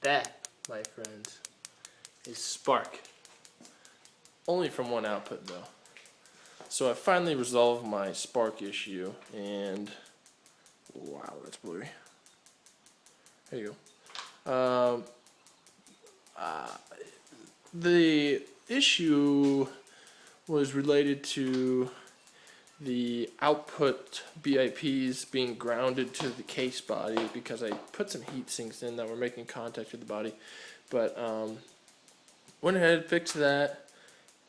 That, my friends, is spark. Only from one output though. So I finally resolved my spark issue, and wow, that's blurry. There you go. The issue was related to the output BIPs being grounded to the case body because I put some heat sinks in that were making contact with the body. But went ahead, fixed that,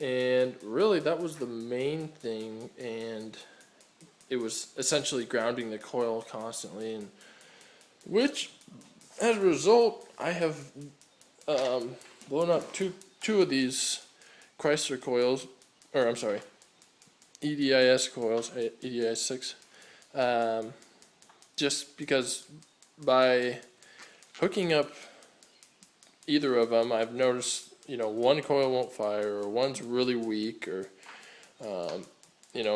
and really that was the main thing. And it was essentially grounding the coil constantly, and which, as a result, I have blown up two of these Chrysler coils, or I'm sorry, EDIS coils, EDIS 6, just because by hooking up either of them, I've noticed, one coil won't fire, or one's really weak, or,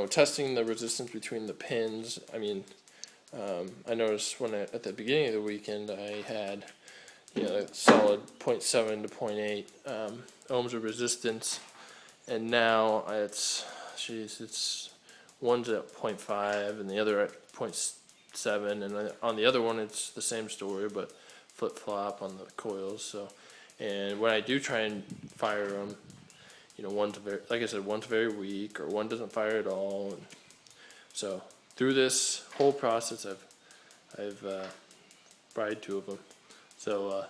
testing the resistance between the pins. I mean, I noticed at the beginning of the weekend, I had, a solid 0.7 to 0.8 ohms of resistance, and now it's one's at 0.5 and the other at 0.7, and on the other one it's the same story but flip-flop on the coils. So, and when I do try and fire them, one's very weak, or one doesn't fire at all. And so through this whole process, I've fried two of them. So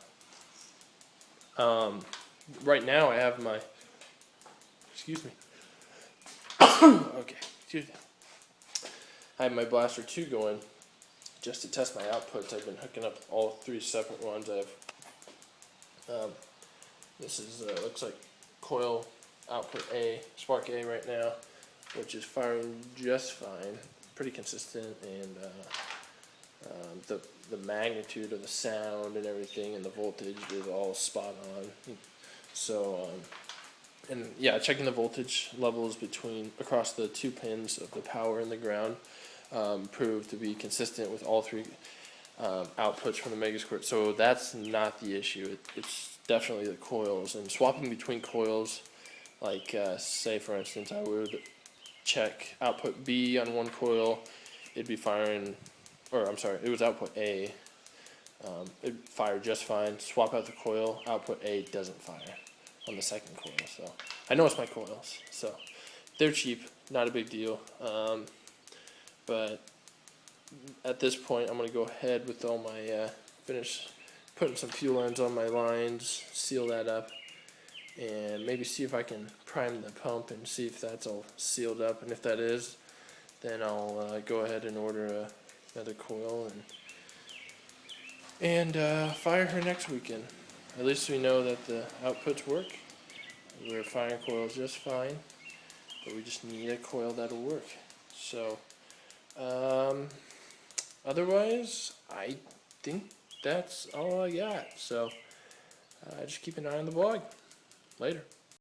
right now I have my, excuse me. Okay, excuse me. I have my Blaster 2 going just to test my outputs. I've been hooking up all three separate ones. This is looks like coil output A, spark A right now, which is firing just fine, pretty consistent, and the magnitude of the sound and everything and the voltage is all spot on. So and yeah, checking the voltage levels across the two pins of the power and the ground proved to be consistent with all three outputs from the Megasquirt. So that's not the issue. It's definitely the coils, and swapping between coils. Like say for instance, I would check output B on one coil, it'd be firing, or I'm sorry, it was output A. It'd fire just fine. Swap out the coil, output A doesn't fire on the second coil. So I know it's my coils, so they're cheap, not a big deal. But at this point, I'm going to go ahead with all my finish putting some fuel lines on my lines, seal that up, and maybe see if I can prime the pump and see if that's all sealed up. And if that is, then I'll go ahead and order another coil and fire her next weekend. At least we know that the outputs work. We're firing coils just fine, but we just need a coil that'll work. So otherwise, I think that's all I got. So just keep an eye on the blog. Later.